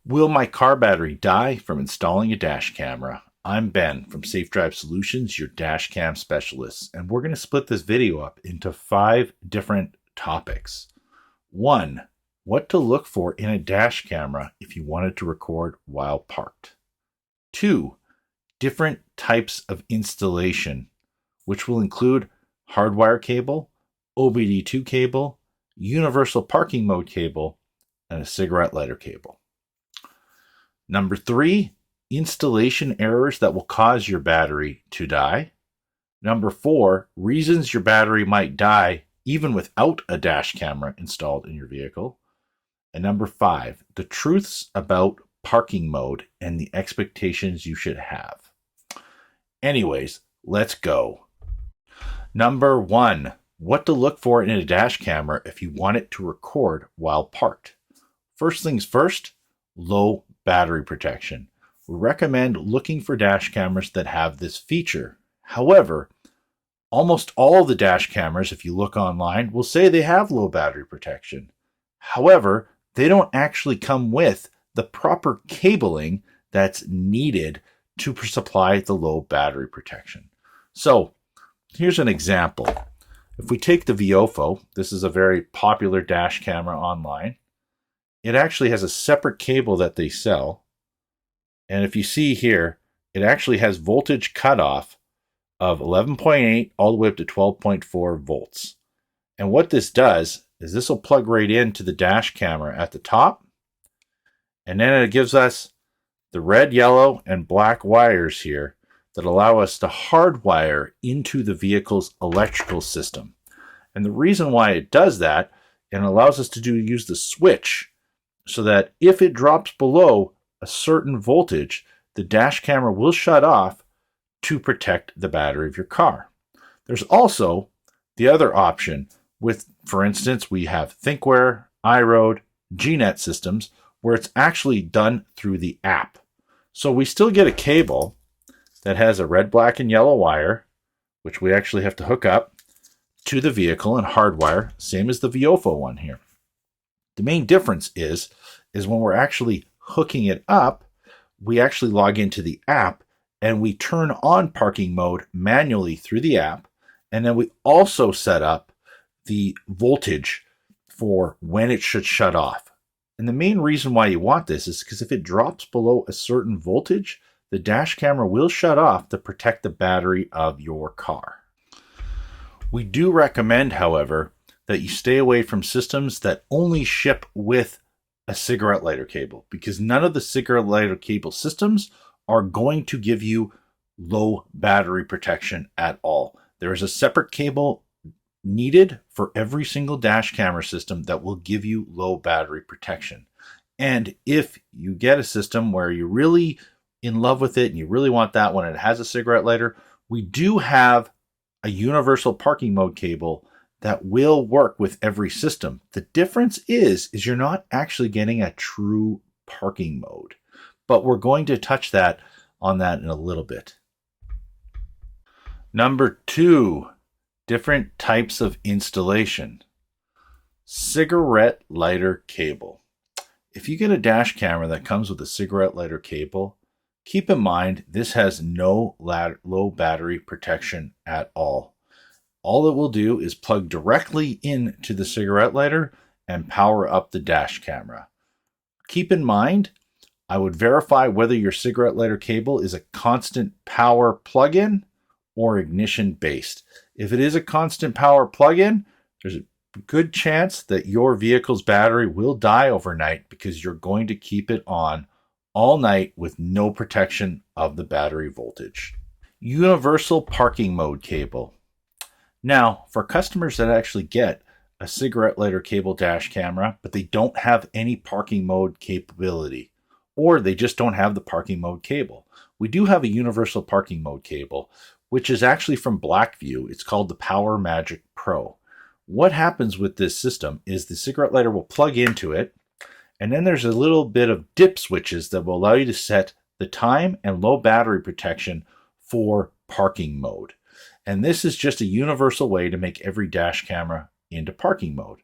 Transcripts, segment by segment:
Will my car battery die from installing a dash camera? I'm Ben from Safe Drive Solutions, your dash cam specialist, and we're going to split this video up into 5 different topics. 1. What to look for in a dash camera if you wanted to record while parked. 2. Different types of installation, which will include hardwire cable, OBD2 cable, universal parking mode cable, and a cigarette lighter cable. Number 3, installation errors that will cause your battery to die. Number 4, reasons your battery might die even without a dash camera installed in your vehicle. And number 5, the truths about parking mode and the expectations you should have. Anyways, let's go. Number 1, what to look for in a dash camera if you want it to record while parked. First things first, low battery protection. We recommend looking for dash cameras that have this feature. However, almost all the dash cameras, if you look online, will say they have low battery protection. However, they don't actually come with the proper cabling that's needed to supply the low battery protection. So, here's an example. If we take the Viofo, this is a very popular dash camera online. It actually has a separate cable that they sell. And if you see here, it actually has voltage cutoff of 11.8 all the way up to 12.4 volts. And what this does is this will plug right into the dash camera at the top. And then it gives us the red, yellow, and black wires here that allow us to hardwire into the vehicle's electrical system. And the reason why it does that, and allows us to use the switch, so that if it drops below a certain voltage, the dash camera will shut off to protect the battery of your car. There's also the other option with, for instance, we have ThinkWare, iRoad, GNet systems, where it's actually done through the app. So we still get a cable that has a red, black, and yellow wire, which we actually have to hook up to the vehicle and hardwire, same as the Viofo one here. The main difference is when we're actually hooking it up, we actually log into the app and we turn on parking mode manually through the app. And then we also set up the voltage for when it should shut off. And the main reason why you want this is because if it drops below a certain voltage, the dash camera will shut off to protect the battery of your car. We do recommend, however, that you stay away from systems that only ship with a cigarette lighter cable, because none of the cigarette lighter cable systems are going to give you low battery protection at all. There is a separate cable needed for every single dash camera system that will give you low battery protection. And if you get a system where you're really in love with it and you really want that one and it has a cigarette lighter, we do have a universal parking mode cable that will work with every system. The difference is you're not actually getting a true parking mode, but we're going to touch on that in a little bit. Number 2, different types of installation. Cigarette lighter cable. If you get a dash camera that comes with a cigarette lighter cable, keep in mind this has no low battery protection at all. All it will do is plug directly into the cigarette lighter and power up the dash camera. Keep in mind, I would verify whether your cigarette lighter cable is a constant power plug-in or ignition based. If it is a constant power plug-in, there's a good chance that your vehicle's battery will die overnight because you're going to keep it on all night with no protection of the battery voltage. Universal parking mode cable. Now, for customers that actually get a cigarette lighter cable dash camera, but they don't have any parking mode capability, or they just don't have the parking mode cable, we do have a universal parking mode cable, which is actually from Blackview. It's called the Power Magic Pro. What happens with this system is the cigarette lighter will plug into it, and then there's a little bit of dip switches that will allow you to set the time and low battery protection for parking mode. And this is just a universal way to make every dash camera into parking mode.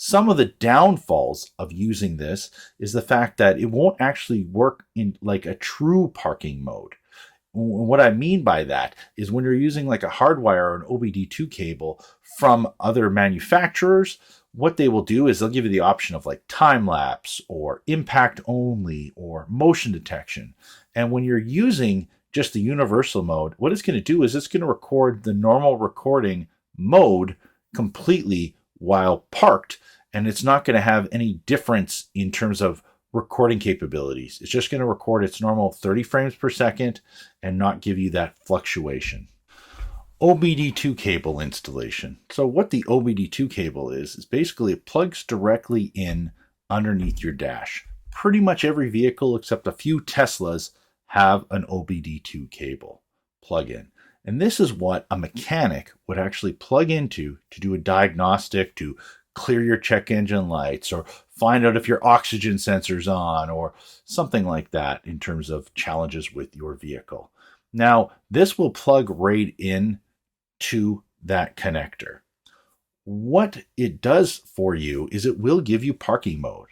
Some of the downfalls of using this is the fact that it won't actually work in like a true parking mode. What I mean by that is when you're using like a Hardwire or an OBD2 cable from other manufacturers, what they will do is they'll give you the option of like time lapse or impact only or motion detection. And when you're using just the universal mode, what it's going to do is it's going to record the normal recording mode completely while parked, and it's not going to have any difference in terms of recording capabilities. It's just going to record its normal 30 frames per second and not give you that fluctuation. OBD2 cable installation. So what the OBD2 cable is basically it plugs directly in underneath your dash. Pretty much every vehicle except a few Teslas have an OBD2 cable plug-in. And this is what a mechanic would actually plug into to do a diagnostic, to clear your check engine lights or find out if your oxygen sensor's on or something like that in terms of challenges with your vehicle. Now, this will plug right in to that connector. What it does for you is it will give you parking mode,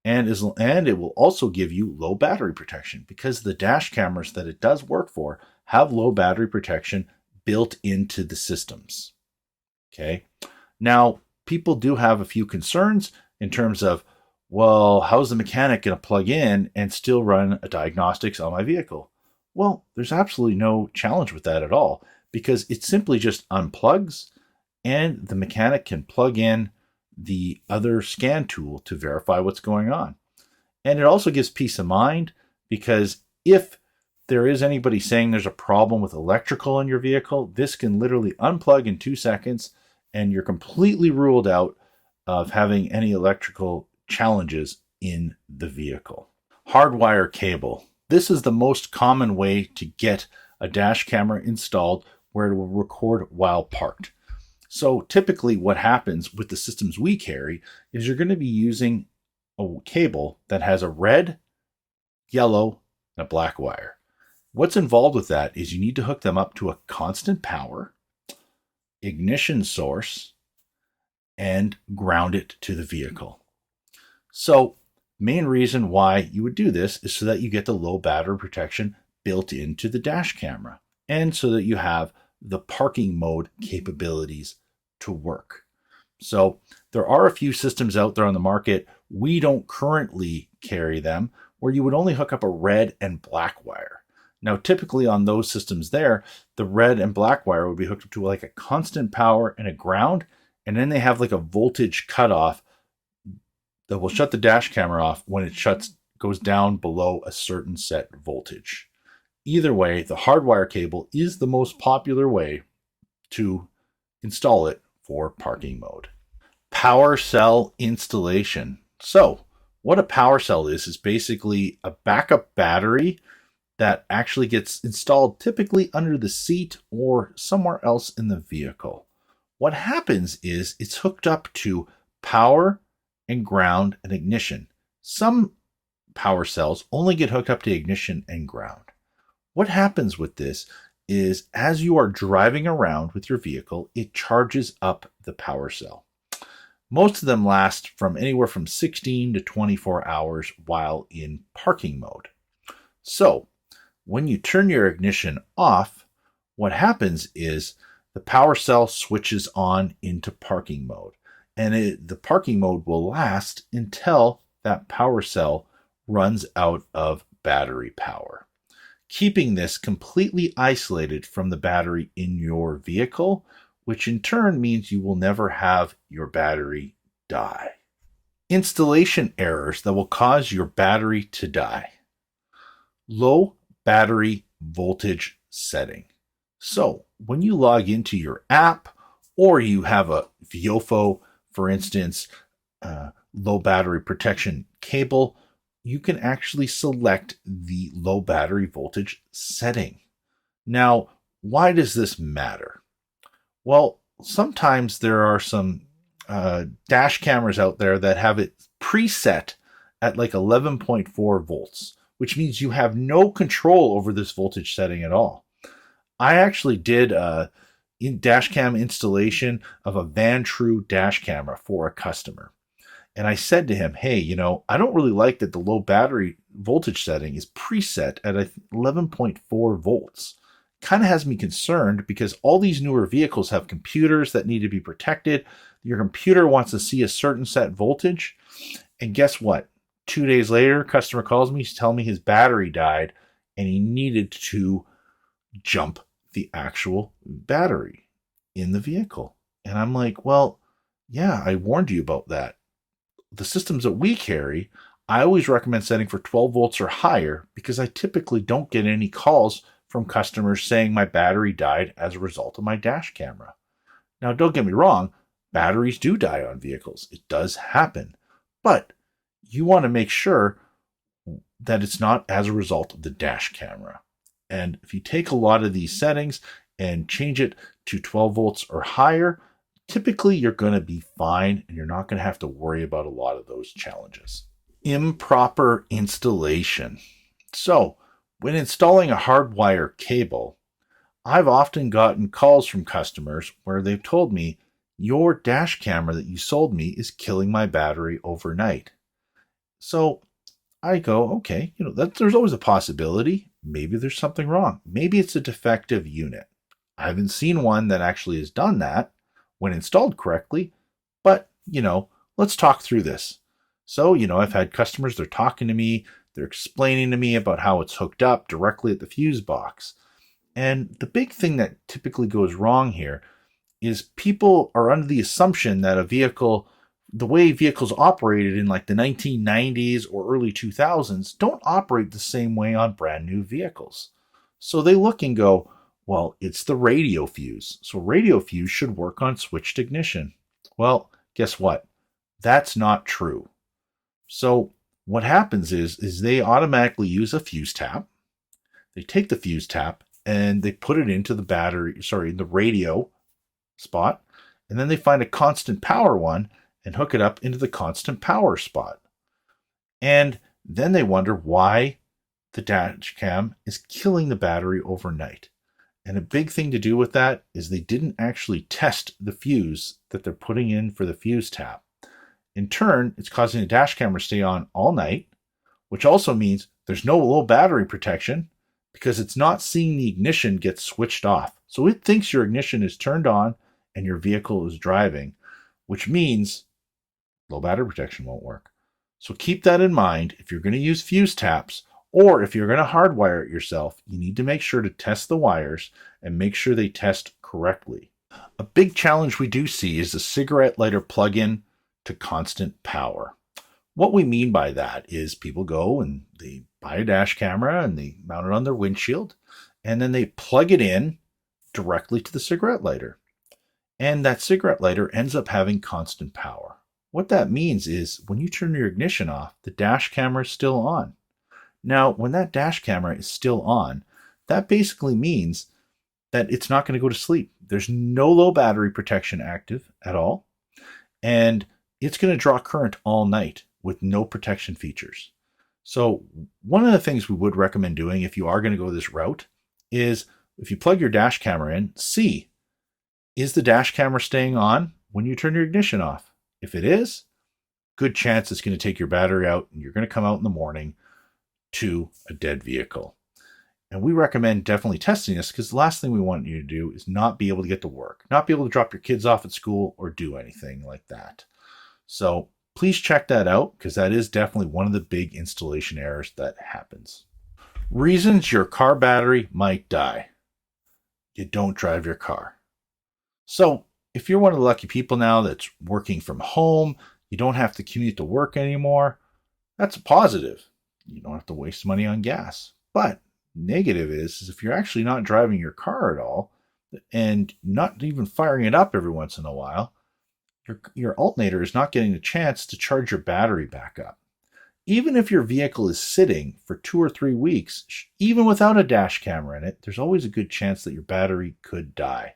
and it will also give you low battery protection because the dash cameras that it does work for have low battery protection built into the systems. Okay. Now, people do have a few concerns in terms of, well, how's the mechanic going to plug in and still run a diagnostics on my vehicle? Well, there's absolutely no challenge with that at all because it simply just unplugs and the mechanic can plug in the other scan tool to verify what's going on. And it also gives peace of mind because if there is anybody saying there's a problem with electrical in your vehicle, this can literally unplug in 2 seconds and you're completely ruled out of having any electrical challenges in the vehicle. Hardwire cable. This is the most common way to get a dash camera installed where it will record while parked. So typically what happens with the systems we carry is you're going to be using a cable that has a red, yellow, and a black wire. What's involved with that is you need to hook them up to a constant power, ignition source, and ground it to the vehicle. So main reason why you would do this is so that you get the low battery protection built into the dash camera and so that you have the parking mode capabilities to work. So there are a few systems out there on the market. We don't currently carry them where you would only hook up a red and black wire. Now, typically on those systems there, the red and black wire would be hooked up to like a constant power and a ground, and then they have like a voltage cutoff that will shut the dash camera off when it goes down below a certain set voltage. Either way, the Hardwire cable is the most popular way to install it for parking mode. Power cell installation. So what a power cell is basically a backup battery that actually gets installed typically under the seat or somewhere else in the vehicle. What happens is it's hooked up to power and ground and ignition. Some power cells only get hooked up to ignition and ground. What happens with this is as you are driving around with your vehicle, it charges up the power cell. Most of them last from anywhere from 16 to 24 hours while in parking mode. So when you turn your ignition off, what happens is the power cell switches on into parking mode. And the parking mode will last until that power cell runs out of battery power. Keeping this completely isolated from the battery in your vehicle, which in turn means you will never have your battery die. Installation errors that will cause your battery to die. Low battery voltage setting. So when you log into your app or you have a VIOFO, for instance, low battery protection cable, you can actually select the low battery voltage setting. Now, why does this matter? Well, sometimes there are some dash cameras out there that have it preset at like 11.4 volts, which means you have no control over this voltage setting at all. I actually did dash cam installation of a Van True dash camera for a customer. And I said to him, hey, I don't really like that the low battery voltage setting is preset at 11.4 volts. Kind of has me concerned because all these newer vehicles have computers that need to be protected. Your computer wants to see a certain set voltage. And guess what? 2 days later, customer calls me, he's telling me his battery died and he needed to jump the actual battery in the vehicle. And I'm like, well, yeah, I warned you about that. The systems that we carry, I always recommend setting for 12 volts or higher because I typically don't get any calls from customers saying my battery died as a result of my dash camera. Now, don't get me wrong, batteries do die on vehicles. It does happen. But you want to make sure that it's not as a result of the dash camera. And if you take a lot of these settings and change it to 12 volts or higher, typically you're going to be fine and you're not going to have to worry about a lot of those challenges. Improper installation. So, when installing a hardwire cable, I've often gotten calls from customers where they've told me, your dash camera that you sold me is killing my battery overnight. So I go, okay, there's always a possibility. Maybe there's something wrong. Maybe it's a defective unit. I haven't seen one that actually has done that when installed correctly, but, let's talk through this. So, I've had customers, they're talking to me, they're explaining to me about how it's hooked up directly at the fuse box. And the big thing that typically goes wrong here is people are under the assumption that a vehicle, the way vehicles operated in like the 1990s or early 2000s, don't operate the same way on brand new vehicles. So they look and go, well, it's the radio fuse. So radio fuse should work on switched ignition. Well, guess what? That's not true. So what happens is they automatically use a fuse tap. They take the fuse tap and they put it into the radio spot, and then they find a constant power one and hook it up into the constant power spot. And then they wonder why the dash cam is killing the battery overnight. And a big thing to do with that is they didn't actually test the fuse that they're putting in for the fuse tap. In turn, it's causing the dash camera to stay on all night, which also means there's no low battery protection because it's not seeing the ignition get switched off. So it thinks your ignition is turned on and your vehicle is driving, which means low battery protection won't work. So keep that in mind. If you're going to use fuse taps or if you're going to hardwire it yourself, you need to make sure to test the wires and make sure they test correctly. A big challenge we do see is the cigarette lighter plug-in to constant power. What we mean by that is people go and they buy a dash camera and they mount it on their windshield and then they plug it in directly to the cigarette lighter. And that cigarette lighter ends up having constant power. What that means is when you turn your ignition off, the dash camera is still on. Now, when that dash camera is still on, that basically means that it's not going to go to sleep. There's no low battery protection active at all. And it's going to draw current all night with no protection features. So one of the things we would recommend doing if you are going to go this route is if you plug your dash camera in, see, is the dash camera staying on when you turn your ignition off? If it is, good chance it's going to take your battery out and you're going to come out in the morning to a dead vehicle. And we recommend definitely testing this because the last thing we want you to do is not be able to get to work, not be able to drop your kids off at school or do anything like that. So please check that out because that is definitely one of the big installation errors that happens. Reasons your car battery might die. You don't drive your car. So if you're one of the lucky people now that's working from home, you don't have to commute to work anymore, that's a positive. You don't have to waste money on gas. But negative is if you're actually not driving your car at all and not even firing it up every once in a while, your alternator is not getting a chance to charge your battery back up. Even if your vehicle is sitting for 2 or 3 weeks, even without a dash camera in it, there's always a good chance that your battery could die.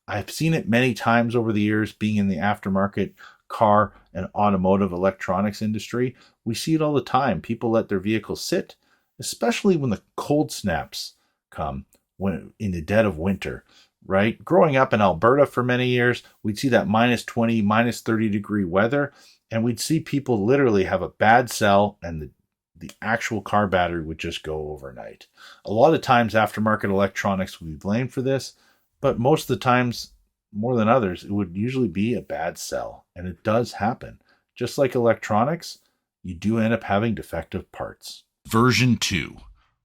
I've seen it many times over the years being in the aftermarket car and automotive electronics industry. We see it all the time. People let their vehicles sit, especially when the cold snaps come when in the dead of winter. Right? Growing up in Alberta for many years, we'd see that -20, -30 degree weather. And we'd see people literally have a bad cell and the actual car battery would just go overnight. A lot of times, aftermarket electronics would be blamed for this, but most of the times, more than others, it would usually be a bad cell. And it does happen. Just like electronics, you do end up having defective parts. Version 2.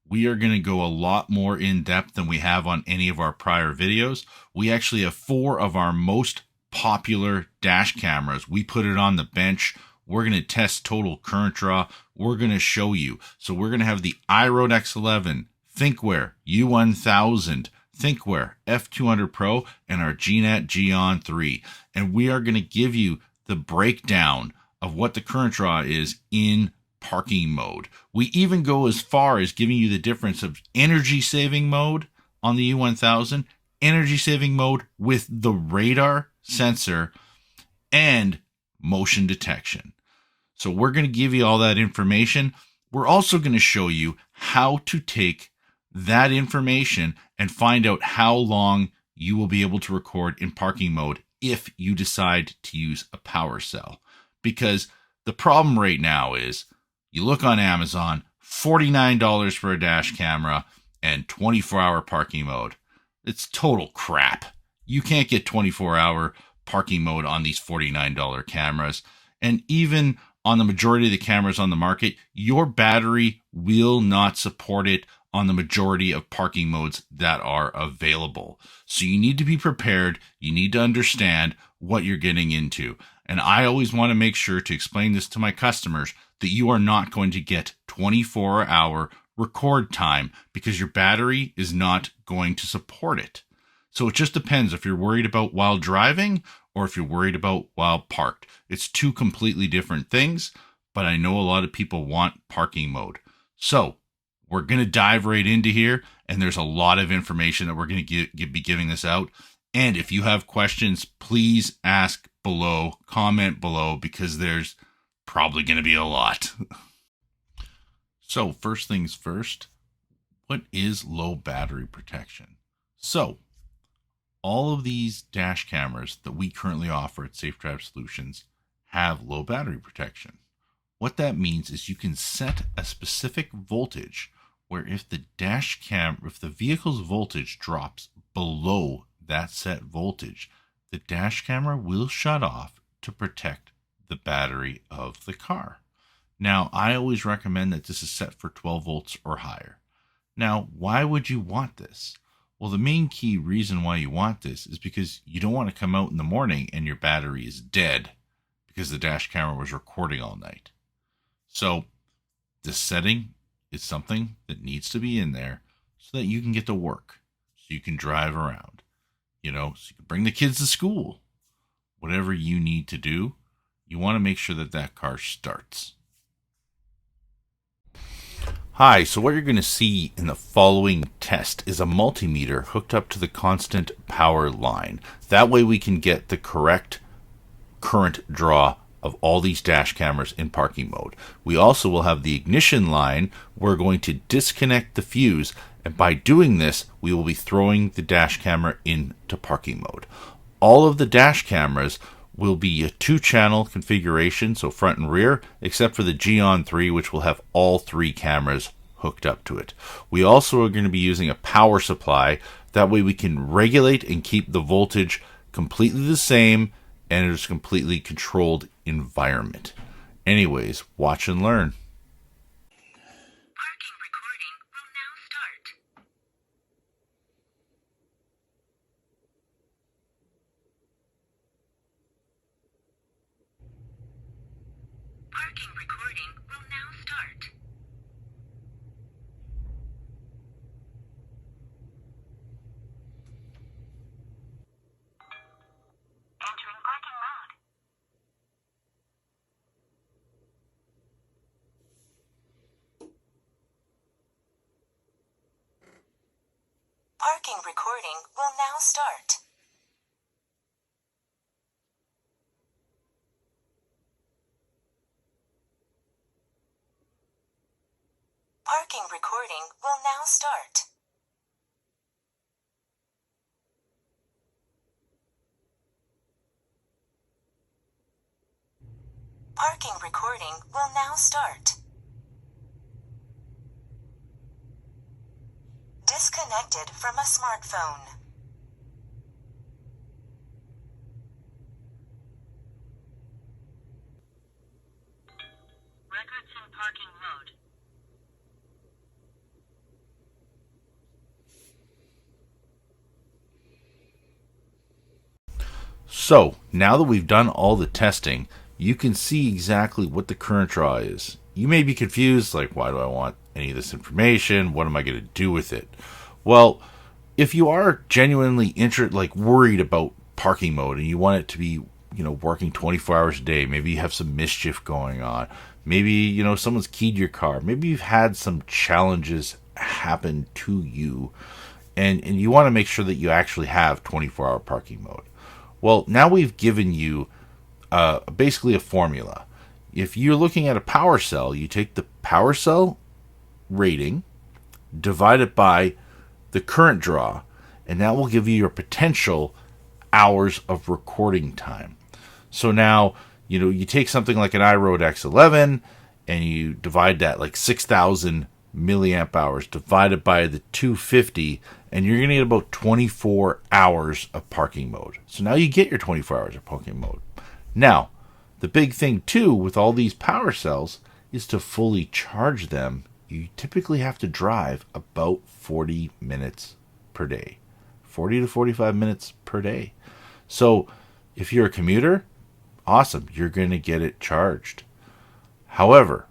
We are going to go a lot more in depth than we have on any of our prior videos. We actually have 4 of our most popular dash cameras. We put it on the bench. We're going to test total current draw. We're going to show you. So we're going to have the iRoad X11, Thinkware U1000, Thinkware F200 Pro, and our GNet Geon 3. And we are going to give you the breakdown of what the current draw is in parking mode. We even go as far as giving you the difference of energy saving mode on the U1000, energy saving mode with the radar sensor, and motion detection. So we're going to give you all that information. We're also going to show you how to take that information and find out how long you will be able to record in parking mode if you decide to use a power cell. Because the problem right now is you look on Amazon, $49 for a dash camera and 24-hour parking mode. It's total crap. You can't get 24-hour parking mode on these $49 cameras. And even on the majority of the cameras on the market, your battery will not support it on the majority of parking modes that are available. So you need to be prepared. You need to understand what you're getting into. And I always want to make sure to explain this to my customers that you are not going to get 24-hour record time because your battery is not going to support it. So it just depends if you're worried about while driving or if you're worried about while parked. It's 2 completely different things, but I know a lot of people want parking mode. So we're going to dive right into here, and there's a lot of information that we're going to be giving this out. And if you have questions, please ask below, comment below, because there's probably going to be a lot. So first things first, what is low battery protection? So all of these dash cameras that we currently offer at Safe Drive Solutions have low battery protection. What that means is you can set a specific voltage where if the vehicle's voltage drops below that set voltage, the dash camera will shut off to protect the battery of the car. Now, I always recommend that this is set for 12 volts or higher. Now, why would you want this? Well, the main key reason why you want this is because you don't want to come out in the morning and your battery is dead because the dash camera was recording all night. So this setting is something that needs to be in there so that you can get to work, so you can drive around, so you can bring the kids to school. Whatever you need to do, you want to make sure that that car starts. Hi, so what you're going to see in the following test is a multimeter hooked up to the constant power line. That way we can get the correct current draw of all these dash cameras in parking mode. We also will have the ignition line. We're going to disconnect the fuse, and by doing this, we will be throwing the dash camera into parking mode. All of the dash cameras will be a 2-channel configuration, so front and rear, except for the Geon 3, which will have all 3 cameras hooked up to it. We also are going to be using a power supply. That way we can regulate and keep the voltage completely the same, and it is a completely controlled environment. Anyways, watch and learn. Parking recording will now start. Parking recording will now start. Entering parking mode. Parking recording will now start. Parking recording will now start. Parking recording will now start. Disconnected from a smartphone. Records in parking mode. So now that we've done all the testing, you can see exactly what the current draw is. You may be confused, like, why do I want any of this information? What am I going to do with it? Well, if you are genuinely worried about parking mode and you want it to be, working 24 hours a day, maybe you have some mischief going on, maybe, someone's keyed your car, maybe you've had some challenges happen to you, and you want to make sure that you actually have 24-hour parking mode. Well, now we've given you basically a formula. If you're looking at a power cell, you take the power cell rating, divide it by the current draw, and that will give you your potential hours of recording time. So now, you take something like an iRoad X11 and you divide that like 6,000 milliamp hours divided by the 250, and you're going to get about 24 hours of parking mode. So now you get your 24 hours of parking mode. Now, the big thing too with all these power cells is to fully charge them, you typically have to drive about 40 minutes per day. 40 to 45 minutes per day. So if you're a commuter, awesome, you're going to get it charged. However,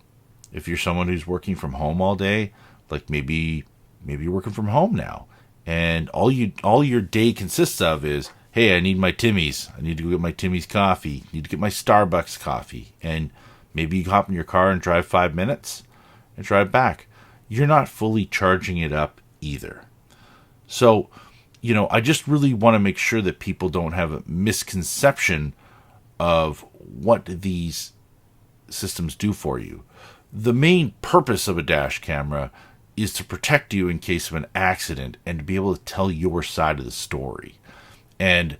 if you're someone who's working from home all day, like maybe you're working from home now, and all your day consists of is, hey, I need my Timmy's. I need to go get my Timmy's coffee. I need to get my Starbucks coffee. And maybe you hop in your car and drive 5 minutes and drive back. You're not fully charging it up either. So, I just really want to make sure that people don't have a misconception of what these systems do for you. The main purpose of a dash camera is to protect you in case of an accident and to be able to tell your side of the story. And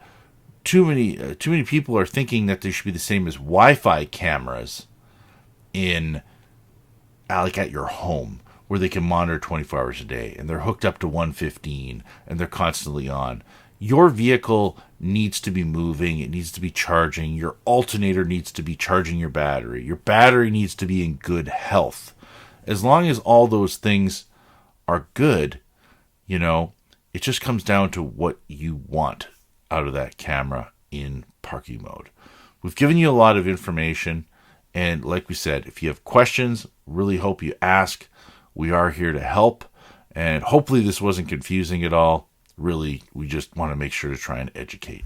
too many people are thinking that they should be the same as Wi-Fi cameras at your home, where they can monitor 24 hours a day and they're hooked up to 115 and they're constantly on. Your vehicle needs to be moving, it needs to be charging, your alternator needs to be charging your battery needs to be in good health. As long as all those things are good, it just comes down to what you want out of that camera in parking mode. We've given you a lot of information, and like we said, if you have questions, really hope you ask. We are here to help, and hopefully this wasn't confusing at all. Really, we just want to make sure to try and educate.